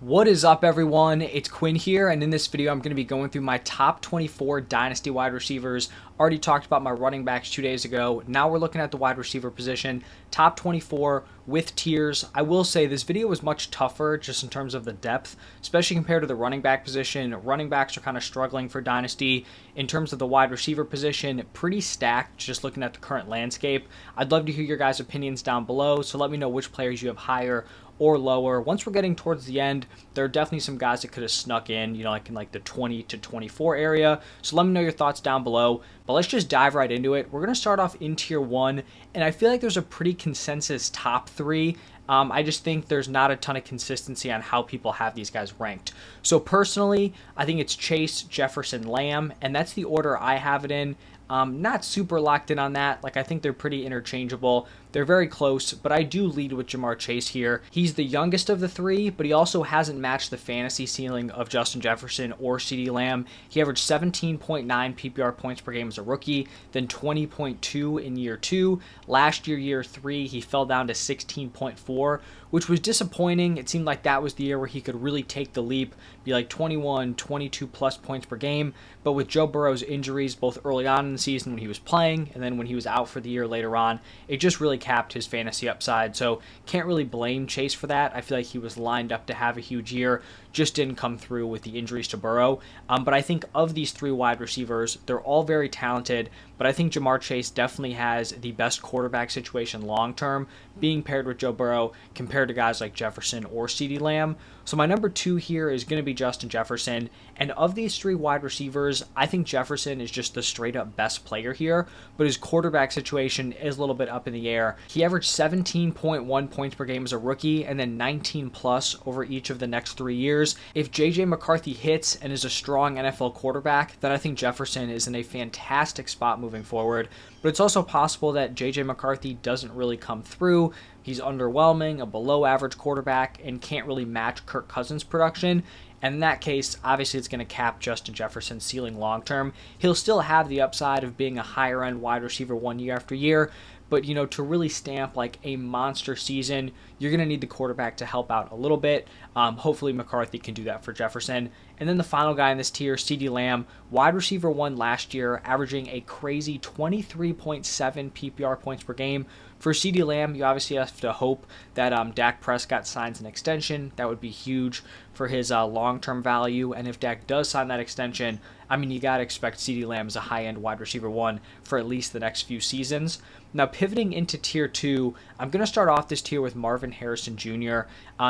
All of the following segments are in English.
What is up, everyone? It's Quinn here, and in this video, I'm going to be going through my top 24 Dynasty wide receivers. Already talked about my running backs 2 days ago. Now we're looking at the wide receiver position, top 24 with tiers. I will say this video was much tougher just in terms of the depth, especially compared to the running back position. Running backs are kind of struggling for Dynasty. In terms of the wide receiver position, pretty stacked just looking at the current landscape. I'd love to hear your guys' opinions down below, so let me know which players you have higher or lower. Once we're getting towards the end, there are definitely some guys that could have snuck in, like in the 20 to 24 area. So let me know your thoughts down below. But let's just dive right into it. We're going to start off in tier 1, and I feel like there's a pretty consensus top 3. I just think there's not a ton of consistency on how people have these guys ranked. So personally, I think it's Chase, Jefferson, Lamb, and that's the order I have it in. Not super locked in on that. I think they're pretty interchangeable. They're very close, but I do lead with Jamar Chase here. He's the youngest of the three, but he also hasn't matched the fantasy ceiling of Justin Jefferson or CeeDee Lamb. He averaged 17.9 PPR points per game as a rookie, then 20.2 in year 2. Last year, year 3, he fell down to 16.4, which was disappointing. It seemed like that was the year where he could really take the leap, be like 21, 22 plus points per game. But with Joe Burrow's injuries, both early on in the season when he was playing and then when he was out for the year later on, it just really capped his fantasy upside. So can't really blame Chase for that. I feel like he was lined up to have a huge year, just didn't come through with the injuries to Burrow. But I think of these three wide receivers, they're all very talented, but I think Jamar Chase definitely has the best quarterback situation long term, being paired with Joe Burrow compared to guys like Jefferson or CeeDee Lamb. So my number 2 here is going to be Justin Jefferson. And of these three wide receivers, I think Jefferson is just the straight up best player here, but his quarterback situation is a little bit up in the air. He averaged 17.1 points per game as a rookie and then 19 plus over each of the next 3 years. If JJ McCarthy hits and is a strong NFL quarterback, then I think Jefferson is in a fantastic spot moving forward. But it's also possible that JJ McCarthy doesn't really come through. He's underwhelming, a below average quarterback, and can't really match Kirk Cousins' production. And in that case, obviously it's going to cap Justin Jefferson's ceiling long term. He'll still have the upside of being a higher end wide receiver 1 year after year. But, to really stamp a monster season, you're going to need the quarterback to help out a little bit. Hopefully McCarthy can do that for Jefferson. And then the final guy in this tier, CeeDee Lamb, wide receiver 1 last year, averaging a crazy 23.7 PPR points per game. For CeeDee Lamb, you obviously have to hope that Dak Prescott signs an extension. That would be huge for his long-term value. And if Dak does sign that extension, you got to expect CeeDee Lamb as a high-end wide receiver 1 for at least the next few seasons. Now, pivoting into tier 2, I'm going to start off this tier with Marvin Harrison Jr.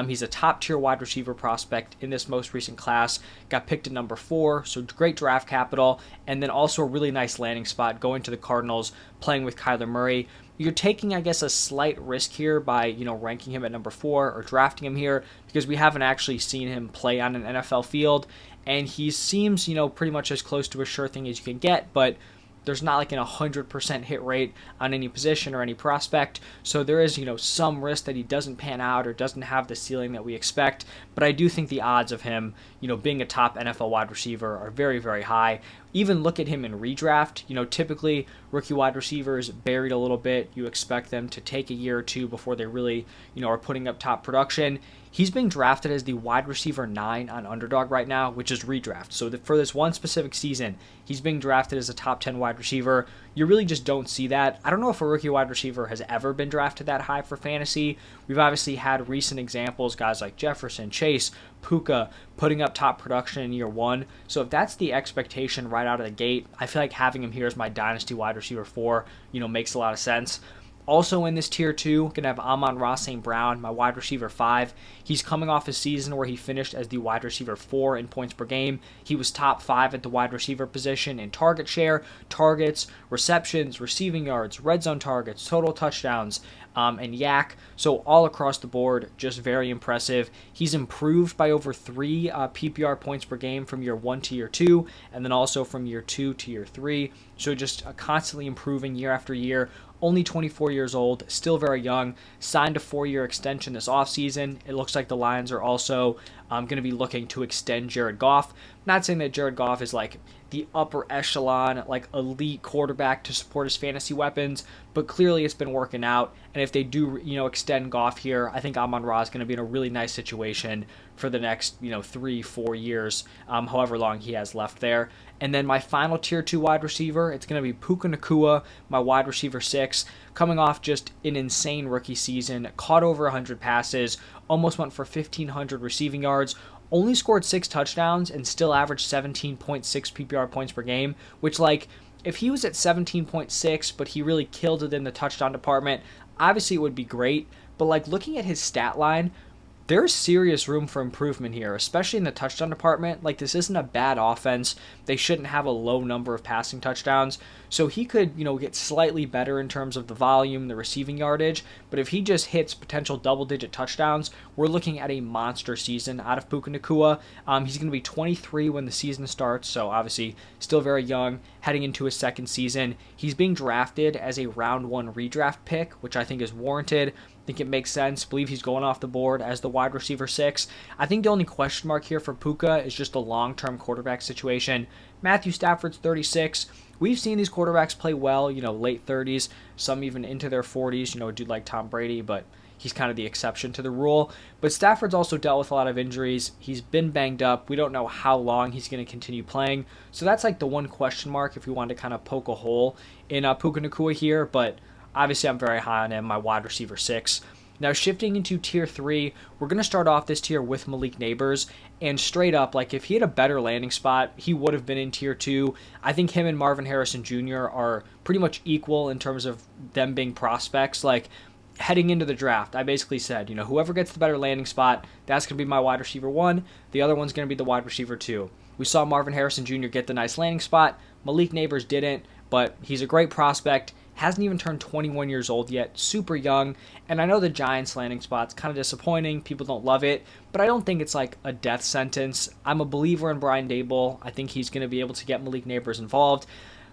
He's a top-tier wide receiver prospect in this most recent class. Got picked at number 4, so great draft capital, and then also a really nice landing spot going to the Cardinals, playing with Kyler Murray. You're taking, a slight risk here by, ranking him at number 4 or drafting him here because we haven't actually seen him play on an NFL field, and he seems, pretty much as close to a sure thing as you can get, but there's not an 100% hit rate on any position or any prospect. So there is, some risk that he doesn't pan out or doesn't have the ceiling that we expect. But I do think the odds of him, being a top NFL wide receiver are very, very high. Even look at him in redraft. Typically rookie wide receivers buried a little bit. You expect them to take a year or two before they really, are putting up top production. He's being drafted as the wide receiver 9 on Underdog right now, which is redraft. So for this one specific season, he's being drafted as a top 10 wide receiver. You really just don't see that. I don't know if a rookie wide receiver has ever been drafted that high for fantasy. We've obviously had recent examples, guys like Jefferson, Chase, Puka, putting up top production in year 1. So if that's the expectation right out of the gate, I feel like having him here as my dynasty wide receiver 4, makes a lot of sense. Also in this tier 2, going to have Amon-Ra St. Brown, my wide receiver 5. He's coming off a season where he finished as the wide receiver 4 in points per game. He was top 5 at the wide receiver position in target share, targets, receptions, receiving yards, red zone targets, total touchdowns, and yak. So all across the board, just very impressive. He's improved by over 3 PPR points per game from year 1 to year 2, and then also from year 2 to year 3. So just constantly improving year after year. Only 24 years old, still very young, signed a 4-year extension this offseason. It looks like the Lions are also I'm going to be looking to extend Jared Goff. Not saying that Jared Goff is like the upper echelon, like elite quarterback to support his fantasy weapons, but clearly it's been working out. And if they do, extend Goff here, I think Amon-Ra is going to be in a really nice situation for the next, 3-4 years, however long he has left there. And then my final tier 2 wide receiver, it's going to be Puka Nacua, my wide receiver 6, coming off just an insane rookie season, caught over 100 passes, almost went for 1,500 receiving yards, only scored 6 touchdowns, and still averaged 17.6 PPR points per game, which, if he was at 17.6, but he really killed it in the touchdown department, obviously it would be great. But, looking at his stat line, there's serious room for improvement here, especially in the touchdown department. This isn't a bad offense. They shouldn't have a low number of passing touchdowns. So he could, get slightly better in terms of the volume, the receiving yardage. But if he just hits potential double-digit touchdowns, we're looking at a monster season out of Puka Nacua. He's going to be 23 when the season starts, so obviously still very young, heading into his second season. He's being drafted as a round 1 redraft pick, which I think is warranted. I think it makes sense. Believe he's going off the board as the wide receiver 6. I think the only question mark here for Puka is just a long-term quarterback situation. Matthew Stafford's 36. We've seen these quarterbacks play well, late 30s, some even into their 40s, a dude like Tom Brady, but he's kind of the exception to the rule. But Stafford's also dealt with a lot of injuries. He's been banged up. We don't know how long he's going to continue playing. So that's the one question mark if we wanted to kind of poke a hole in Puka Nacua here, but obviously, I'm very high on him, my wide receiver 6. Now, shifting into tier 3, we're going to start off this tier with Malik Nabers. And straight up, if he had a better landing spot, he would have been in tier 2. I think him and Marvin Harrison Jr. are pretty much equal in terms of them being prospects. Heading into the draft, I basically said, whoever gets the better landing spot, that's going to be my wide receiver 1. The other one's going to be the wide receiver 2. We saw Marvin Harrison Jr. get the nice landing spot. Malik Nabers didn't, but he's a great prospect. Hasn't even turned 21 years old yet, super young, and I know the Giants landing spot's kind of disappointing, people don't love it, but I don't think it's a death sentence. I'm a believer in Brian Daboll. I think he's going to be able to get Malik Nabers involved.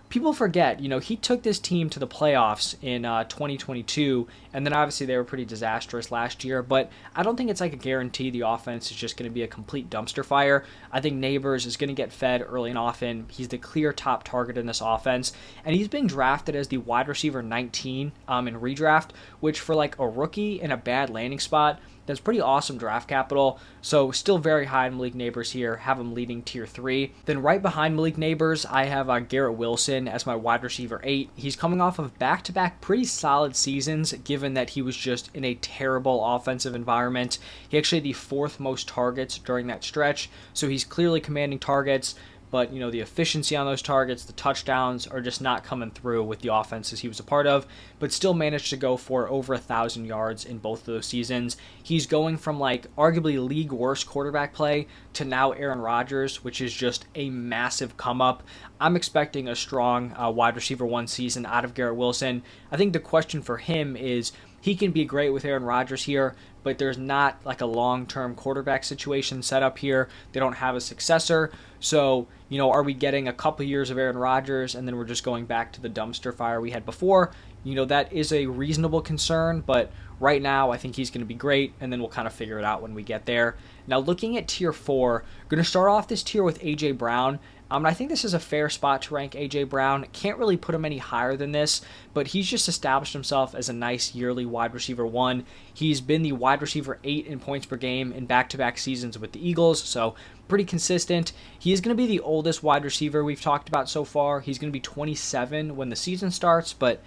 People forget, he took this team to the playoffs in 2022, and then obviously they were pretty disastrous last year, but I don't think it's a guarantee the offense is just going to be a complete dumpster fire. I think Nabers is going to get fed early and often. He's the clear top target in this offense, and he's being drafted as the wide receiver 19 in redraft, which for a rookie in a bad landing spot, that's pretty awesome draft capital. So still very high in Malik Nabers here. Have him leading tier 3. Then right behind Malik Nabers, I have Garrett Wilson as my wide receiver 8. He's coming off of back-to-back pretty solid seasons, given that he was just in a terrible offensive environment. He actually had the 4th most targets during that stretch, so he's clearly commanding targets. But, the efficiency on those targets, the touchdowns are just not coming through with the offenses he was a part of, but still managed to go for over 1,000 yards in both of those seasons. He's going from arguably league worst quarterback play to now Aaron Rodgers, which is just a massive come up. I'm expecting a strong wide receiver 1 season out of Garrett Wilson. I think the question for him is he can be great with Aaron Rodgers here, but there's not a long-term quarterback situation set up here. They don't have a successor. So, are we getting a couple years of Aaron Rodgers and then we're just going back to the dumpster fire we had before? That is a reasonable concern, but right now I think he's going to be great, and then we'll kind of figure it out when we get there. Now, looking at tier 4, going to start off this tier with A.J. Brown. I think this is a fair spot to rank A.J. Brown. Can't really put him any higher than this, but he's just established himself as a nice yearly wide receiver 1. He's been the wide receiver 8 in points per game in back-to-back seasons with the Eagles, so pretty consistent. He is going to be the oldest wide receiver we've talked about so far. He's going to be 27 when the season starts, but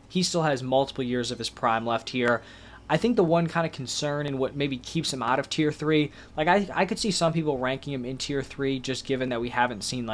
he still has multiple years of his prime left here. I think the one kind of concern and what maybe keeps him out of tier 3, I could see some people ranking him in tier 3 just given that we haven't seen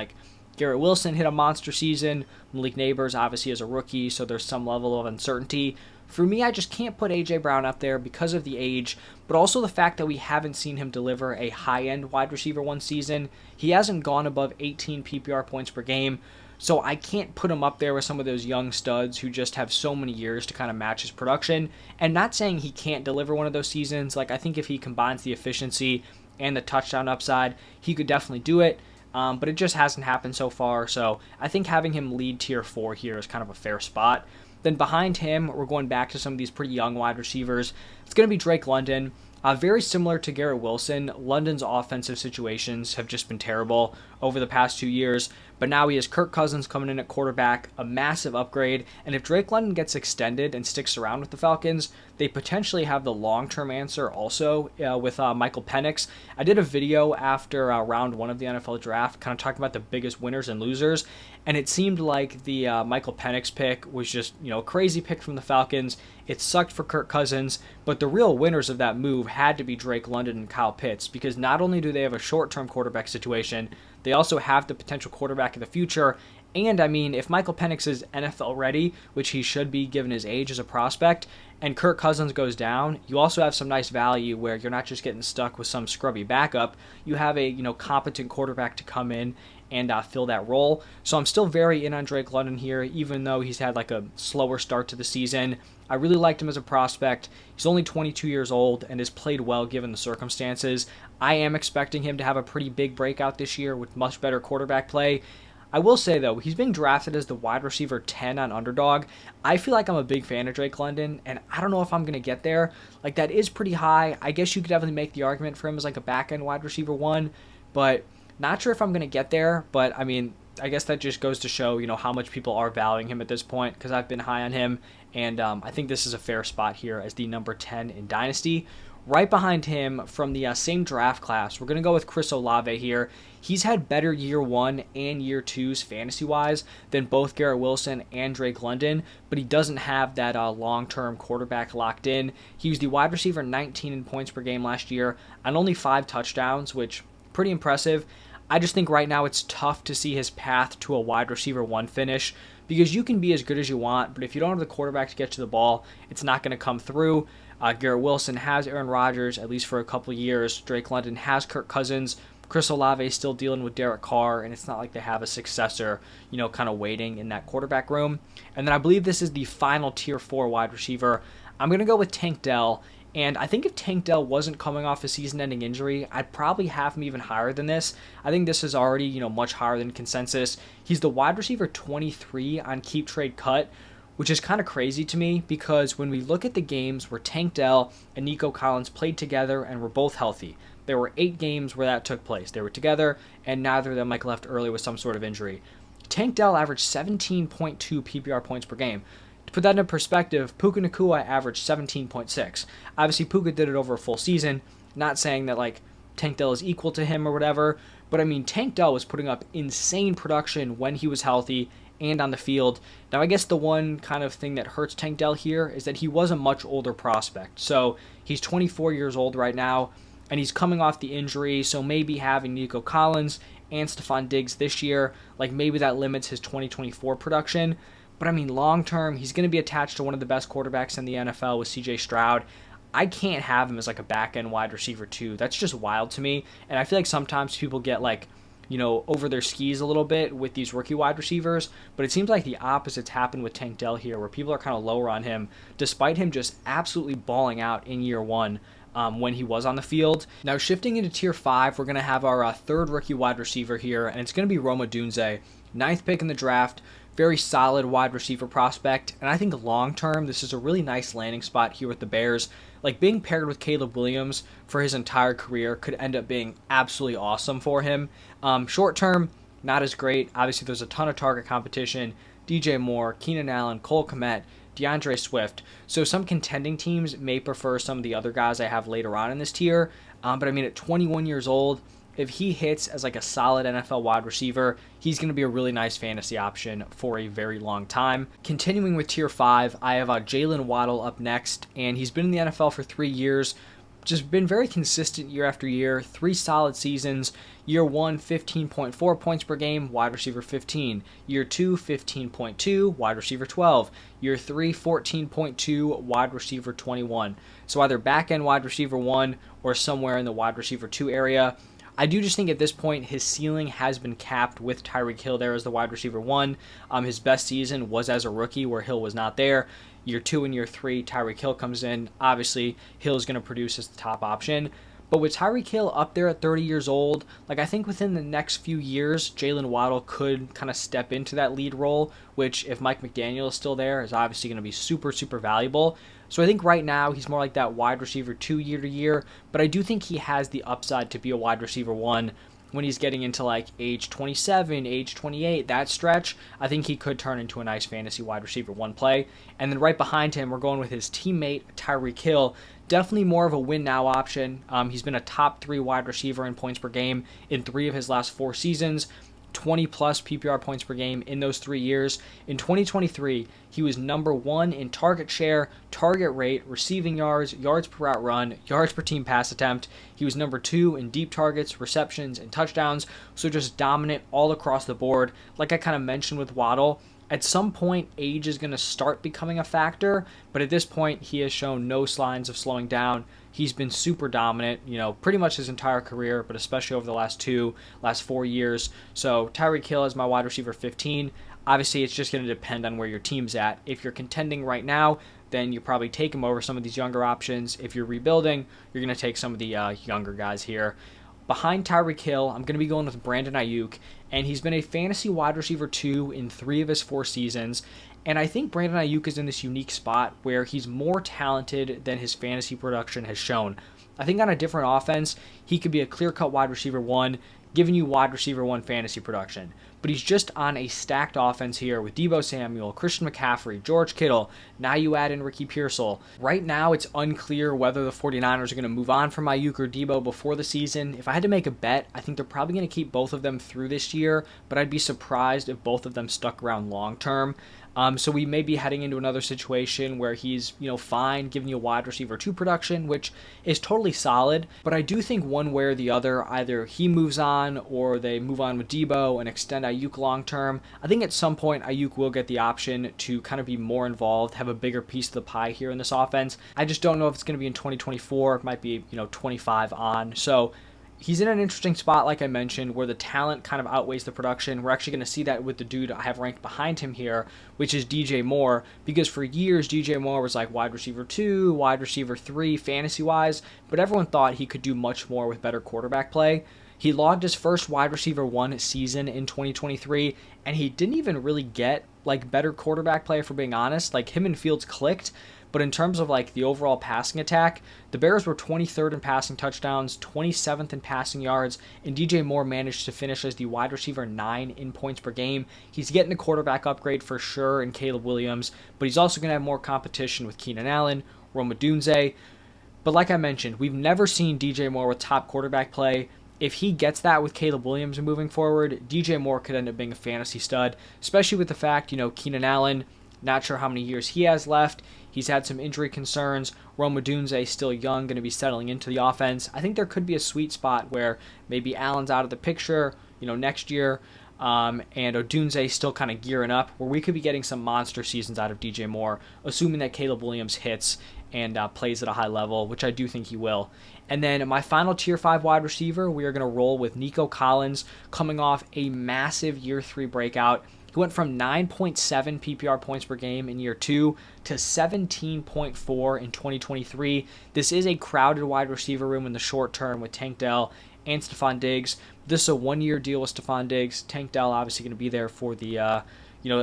Garrett Wilson hit a monster season. Malik Nabers obviously is a rookie, so there's some level of uncertainty. For me, I just can't put A.J. Brown up there because of the age, but also the fact that we haven't seen him deliver a high-end wide receiver 1 season. He hasn't gone above 18 PPR points per game, so I can't put him up there with some of those young studs who just have so many years to kind of match his production. And not saying he can't deliver one of those seasons. I think if he combines the efficiency and the touchdown upside, he could definitely do it. But it just hasn't happened so far, so I think having him lead tier 4 here is kind of a fair spot. Then behind him, we're going back to some of these pretty young wide receivers. It's going to be Drake London. Very similar to Garrett Wilson, London's offensive situations have just been terrible over the past 2 years, but now he has Kirk Cousins coming in at quarterback, a massive upgrade, and if Drake London gets extended and sticks around with the Falcons, they potentially have the long-term answer also with Michael Penix. I did a video after round 1 of the NFL draft kind of talking about the biggest winners and losers, and it seemed like the Michael Penix pick was just, a crazy pick from the Falcons. It sucked for Kirk Cousins, but the real winners of that move had to be Drake London and Kyle Pitts, because not only do they have a short-term quarterback situation, they also have the potential quarterback of the future. And I mean, if Michael Penix is NFL ready, which he should be given his age as a prospect, and Kirk Cousins goes down, you also have some nice value where you're not just getting stuck with some scrubby backup. You have a competent quarterback to come in and fill that role. So I'm still very in on Drake London here, even though he's had like a slower start to the season. I really liked him as a prospect. He's only 22 years old and has played well given the circumstances. I am expecting him to have a pretty big breakout this year with much better quarterback play. I will say, though, he's being drafted as the wide receiver 10 on Underdog. I feel like I'm a big fan of Drake London, and I don't know if I'm going to get there. Like, that is pretty high. I guess you could definitely make the argument for him as like a back-end wide receiver 1, but not sure if I'm going to get there. But, I mean, I guess that just goes to show, how much people are valuing him at this point, because I've been high on him, and I think this is a fair spot here as the number 10 in Dynasty. Right behind him from the same draft class, we're going to go with Chris Olave here. He's had better year 1 and year 2s fantasy-wise than both Garrett Wilson and Drake London, but he doesn't have that long-term quarterback locked in. He was the wide receiver 19 in points per game last year on only 5 touchdowns, which pretty impressive. I just think right now it's tough to see his path to a wide receiver 1 finish, because you can be as good as you want, but if you don't have the quarterback to get to the ball, it's not going to come through. Garrett Wilson has Aaron Rodgers, at least for a couple years. Drake London has Kirk Cousins. Chris Olave is still dealing with Derek Carr, and it's not like they have a successor, kind of waiting in that quarterback room. And then I believe this is the final tier 4 wide receiver. I'm going to go with Tank Dell. And I think if Tank Dell wasn't coming off a season-ending injury, I'd probably have him even higher than this. I think this is already, much higher than consensus. He's the wide receiver 23 on Keep Trade Cut, which is kind of crazy to me, because when we look at the games where Tank Dell and Nico Collins played together and were both healthy, there were 8 games where that took place. They were together, and neither of them left early with some sort of injury. Tank Dell averaged 17.2 PPR points per game. To put that into perspective, Puka Nacua averaged 17.6. Obviously, Puka did it over a full season, not saying that Tank Dell is equal to him or whatever, but I mean, Tank Dell was putting up insane production when he was healthy and on the field. Now, I guess the one kind of thing that hurts Tank Dell here is that he was a much older prospect. So he's 24 years old right now, and he's coming off the injury, so maybe having Nico Collins and Stephon Diggs this year, maybe that limits his 2024 production. But I mean, long term, he's going to be attached to one of the best quarterbacks in the NFL with CJ Stroud. I can't have him as a back-end wide receiver 2. That's just wild to me. And I feel like sometimes people get over their skis a little bit with these rookie wide receivers, but it seems like the opposite's happened with Tank Dell here, where people are kind of lower on him, despite him just absolutely balling out in year 1 when he was on the field. Now, shifting into tier 5, we're going to have our third rookie wide receiver here, and it's going to be Rome Odunze, 9th pick in the draft. Very solid wide receiver prospect, and I think long-term, this is a really nice landing spot here with the Bears. Being paired with Caleb Williams for his entire career could end up being absolutely awesome for him. Short-term, not as great. Obviously, there's a ton of target competition. DJ Moore, Keenan Allen, Cole Kmet, DeAndre Swift. So some contending teams may prefer some of the other guys I have later on in this tier, but I mean, at 21 years old, if he hits as a solid NFL wide receiver, he's going to be a really nice fantasy option for a very long time. Continuing with tier 5, I have Jalen Waddle up next, and he's been in the NFL for 3 years, just been very consistent year after year, 3 solid seasons. Year 1, 15.4 points per game, wide receiver 15. Year 2, 15.2, wide receiver 12. Year 3, 14.2, wide receiver 21. So either back-end wide receiver 1 or somewhere in the wide receiver 2 area. I do just think at this point his ceiling has been capped with Tyreek Hill there as the wide receiver 1. His best season was as a rookie where Hill was not there. Year 2 and year 3, Tyreek Hill comes in. Obviously, Hill is going to produce as the top option. But with Tyreek Hill up there at 30 years old, I think within the next few years, Jalen Waddle could kind of step into that lead role, which if Mike McDaniel is still there, is obviously going to be super, super valuable. So I think right now he's more like that wide receiver 2 year to year, but I do think he has the upside to be a wide receiver 1 when he's getting into like age 27, age 28, that stretch. I think he could turn into a nice fantasy wide receiver 1 play. And then right behind him, we're going with his teammate Tyreek Hill. Definitely more of a win now option. He's been a top 3 wide receiver in points per game in 3 of his last 4 seasons. 20 plus PPR points per game in those 3 years. In 2023, he was number 1 in target share, target rate, receiving yards, yards per route run, yards per team pass attempt. He was number 2 in deep targets, receptions, and touchdowns. So just dominant all across the board. Like I kind of mentioned with Waddle, at some point, age is going to start becoming a factor, but at this point, he has shown no signs of slowing down. He's been super dominant, pretty much his entire career, but especially over the last 4 years. So Tyreek Hill is my wide receiver 15. Obviously, it's just going to depend on where your team's at. If you're contending right now, then you probably take him over some of these younger options. If you're rebuilding, you're going to take some of the younger guys here. Behind Tyreek Hill, I'm going to be going with Brandon Ayuk, and he's been a fantasy wide receiver 2 in 3 of his 4 seasons. And I think Brandon Ayuk is in this unique spot where he's more talented than his fantasy production has shown. I think on a different offense, he could be a clear-cut wide receiver 1, giving you wide receiver 1 fantasy production. But he's just on a stacked offense here with Deebo Samuel, Christian McCaffrey, George Kittle. Now you add in Ricky Pearsall. Right now, it's unclear whether the 49ers are going to move on from Ayuk or Deebo before the season. If I had to make a bet, I think they're probably going to keep both of them through this year, but I'd be surprised if both of them stuck around long term. So we may be heading into another situation where he's, fine, giving you a wide receiver 2 production, which is totally solid. But I do think one way or the other, either he moves on or they move on with Deebo and extend Ayuk long term. I think at some point Ayuk will get the option to kind of be more involved, have a bigger piece of the pie here in this offense. I just don't know if it's going to be in 2024. It might be, 25 on. So he's in an interesting spot, like I mentioned, where the talent kind of outweighs the production. We're actually going to see that with the dude I have ranked behind him here, which is DJ Moore, because for years DJ Moore was like wide receiver 2, wide receiver 3 fantasy-wise, but everyone thought he could do much more with better quarterback play. He logged his first wide receiver 1 season in 2023, and he didn't even really get like better quarterback play, if we're being honest. Like him and Fields clicked, but in terms of like the overall passing attack, the Bears were 23rd in passing touchdowns, 27th in passing yards, and DJ Moore managed to finish as the wide receiver 9 in points per game. He's getting a quarterback upgrade for sure in Caleb Williams, but he's also going to have more competition with Keenan Allen, Rome Odunze. But like I mentioned, we've never seen DJ Moore with top quarterback play. If he gets that with Caleb Williams moving forward, DJ Moore could end up being a fantasy stud, especially with the fact, Keenan Allen, not sure how many years he has left. He's had some injury concerns. Rome Odunze, still young, going to be settling into the offense. I think there could be a sweet spot where maybe Allen's out of the picture, next year, and Odunze still kind of gearing up, where we could be getting some monster seasons out of DJ Moore, assuming that Caleb Williams hits and plays at a high level, which I do think he will. And then my final Tier 5 wide receiver, we are going to roll with Nico Collins, coming off a massive Year 3 breakout. He went from 9.7 PPR points per game in year 2 to 17.4 in 2023. This is a crowded wide receiver room in the short term with Tank Dell and Stephon Diggs. This is a 1-year deal with Stephon Diggs. Tank Dell obviously going to be there for the, at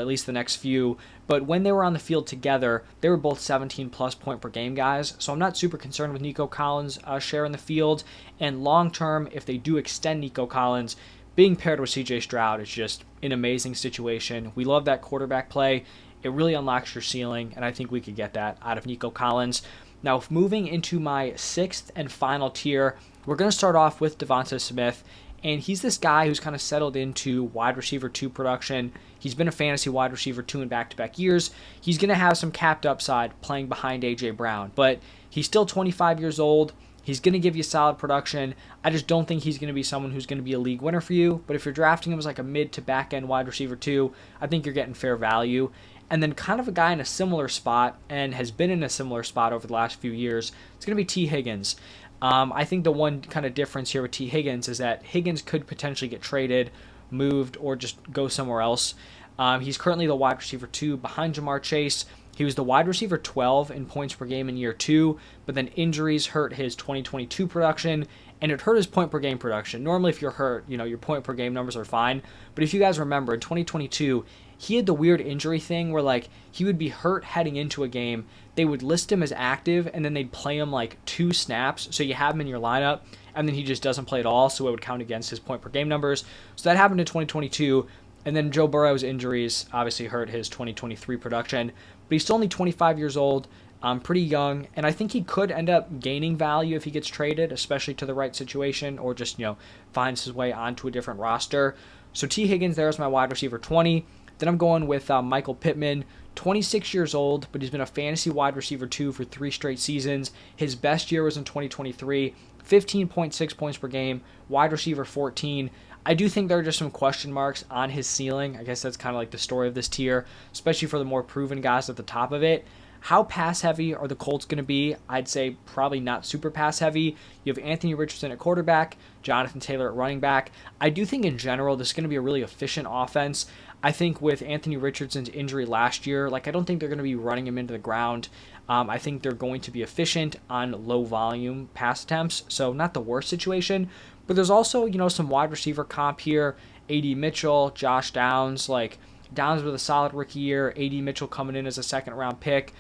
least the next few. But when they were on the field together, they were both 17-plus point per game guys. So I'm not super concerned with Nico Collins' share in the field. And long term, if they do extend Nico Collins, being paired with CJ Stroud is just an amazing situation. We love that quarterback play. It really unlocks your ceiling, and I think we could get that out of Nico Collins. Now, moving into my 6th and final tier, we're going to start off with Devonta Smith, and he's this guy who's kind of settled into wide receiver 2 production. He's been a fantasy wide receiver 2 in back-to-back years. He's going to have some capped upside playing behind A.J. Brown, but he's still 25 years old. He's going to give you solid production. I just don't think he's going to be someone who's going to be a league winner for you. But if you're drafting him as like a mid to back end wide receiver 2, I think you're getting fair value. And then kind of a guy in a similar spot and has been in a similar spot over the last few years, it's going to be T. Higgins. I think the one kind of difference here with T. Higgins is that Higgins could potentially get traded, moved, or just go somewhere else. He's currently the wide receiver 2 behind Jamar Chase. He was the wide receiver 12 in points per game in year 2, but then injuries hurt his 2022 production, and it hurt his point per game production. Normally, if you're hurt, your point per game numbers are fine. But if you guys remember, in 2022, he had the weird injury thing where like he would be hurt heading into a game. They would list him as active and then they'd play him like 2 snaps. So you have him in your lineup and then he just doesn't play at all. So it would count against his point per game numbers. So that happened in 2022. And then Joe Burrow's injuries obviously hurt his 2023 production. But he's still only 25 years old. Pretty young, and I think he could end up gaining value if he gets traded, especially to the right situation, or just, finds his way onto a different roster. So T. Higgins there is my wide receiver 20. Then I'm going with Michael Pittman, 26 years old, but he's been a fantasy wide receiver 2 for 3 straight seasons. His best year was in 2023, 15.6 points per game, wide receiver 14. I do think there are just some question marks on his ceiling. I guess that's kind of like the story of this tier, especially for the more proven guys at the top of it. How pass heavy are the Colts going to be? I'd say probably not super pass heavy. You have Anthony Richardson at quarterback, Jonathan Taylor at running back. I do think in general this is going to be a really efficient offense. I think with Anthony Richardson's injury last year, I don't think they're going to be running him into the ground. I think they're going to be efficient on low volume pass attempts, so not the worst situation. But there's also, some wide receiver comp here. A.D. Mitchell, Josh Downs, Downs with a solid rookie year, A.D. Mitchell coming in as a second-round pick.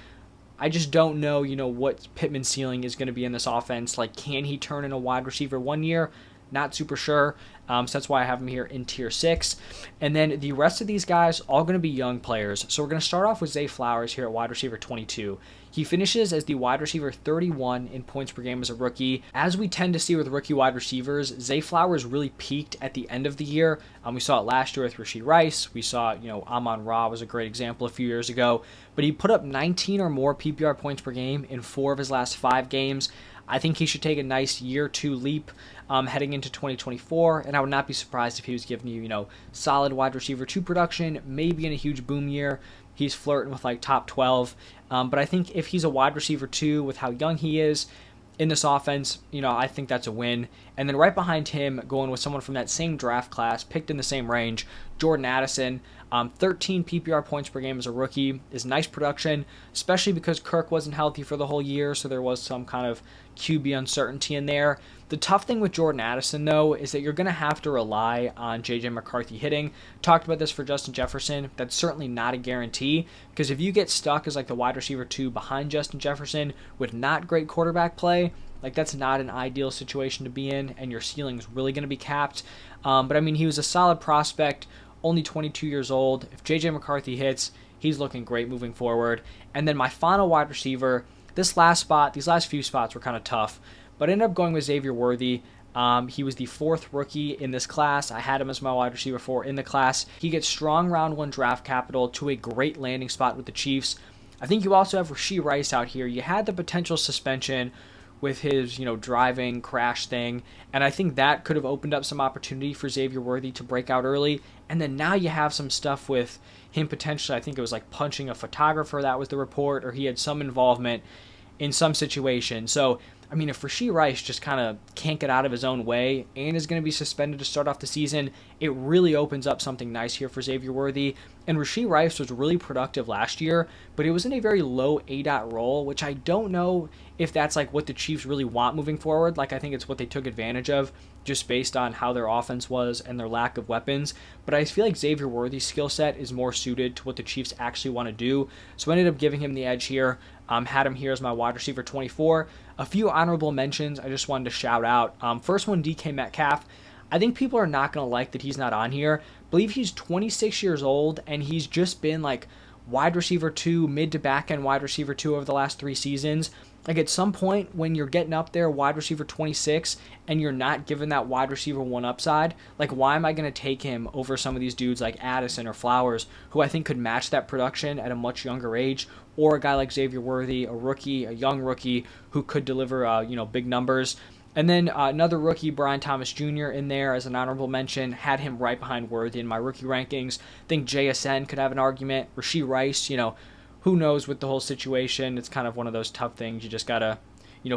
I just don't know, what Pittman's ceiling is going to be in this offense. Can he turn in a wide receiver 1 year? Not super sure. So that's why I have him here in tier 6. And then the rest of these guys, all going to be young players. So we're going to start off with Zay Flowers here at wide receiver 22. He finishes as the wide receiver 31 in points per game as a rookie. As we tend to see with rookie wide receivers, Zay Flowers really peaked at the end of the year. We saw it last year with Rashee Rice. We saw, Amon-Ra was a great example a few years ago. But he put up 19 or more PPR points per game in 4 of his last 5 games. I think he should take a nice year 2 leap heading into 2024, and I would not be surprised if he was giving you, solid wide receiver 2 production, maybe in a huge boom year. He's flirting with top 12, but I think if he's a wide receiver 2 with how young he is in this offense, I think that's a win. And then right behind him, going with someone from that same draft class, picked in the same range, Jordan Addison, 13 PPR points per game as a rookie is nice production, especially because Kirk wasn't healthy for the whole year, so there was some kind of QB uncertainty in there. The tough thing with Jordan Addison, though, is that you're going to have to rely on J.J. McCarthy hitting. Talked about this for Justin Jefferson. That's certainly not a guarantee, because if you get stuck as the wide receiver 2 behind Justin Jefferson with not great quarterback play, that's not an ideal situation to be in, and your ceiling's really going to be capped. But he was a solid prospect, only 22 years old. If J.J. McCarthy hits, he's looking great moving forward. And then my final wide receiver, these last few spots were kind of tough, but I ended up going with Xavier Worthy. He was the 4th rookie in this class. I had him as my wide receiver 4 in the class. He gets strong round 1 draft capital to a great landing spot with the Chiefs. I think you also have Rashee Rice out here. You had the potential suspension with his, driving crash thing, and I think that could have opened up some opportunity for Xavier Worthy to break out early. And then now you have some stuff with him potentially, I think it was punching a photographer, that was the report, or he had some involvement in some situation. So, if Rashee Rice just kind of can't get out of his own way and is going to be suspended to start off the season, it really opens up something nice here for Xavier Worthy. And Rashee Rice was really productive last year, but it was in a very low ADOT role, which I don't know if that's what the Chiefs really want moving forward. I think it's what they took advantage of just based on how their offense was and their lack of weapons. But I feel like Xavier Worthy's skill set is more suited to what the Chiefs actually want to do. So I ended up giving him the edge here. Had him here as my wide receiver 24. A few honorable mentions I just wanted to shout out. First one, DK Metcalf. I think people are not going to like that he's not on here. I believe he's 26 years old, and he's just been wide receiver 2, mid to back end wide receiver 2 over the last 3 seasons. At some point when you're getting up there, wide receiver 26, and you're not given that wide receiver 1 upside, why am I going to take him over some of these dudes like Addison or Flowers, who I think could match that production at a much younger age, or a guy like Xavier Worthy, a young rookie who could deliver, big numbers. And then another rookie, Brian Thomas Jr. in there as an honorable mention, had him right behind Worthy in my rookie rankings. I think JSN could have an argument. Rashee Rice, who knows with the whole situation. It's kind of one of those tough things. You just got to,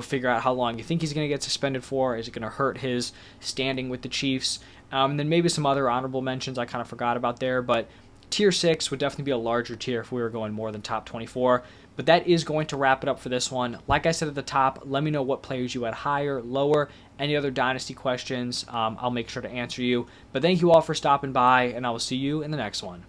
figure out how long you think he's going to get suspended for. Is it going to hurt his standing with the Chiefs? And then maybe some other honorable mentions I kind of forgot about there. But tier 6 would definitely be a larger tier if we were going more than top 24. But that is going to wrap it up for this one. Like I said at the top, let me know what players you had higher, lower, any other Dynasty questions. I'll make sure to answer you. But thank you all for stopping by, and I will see you in the next one.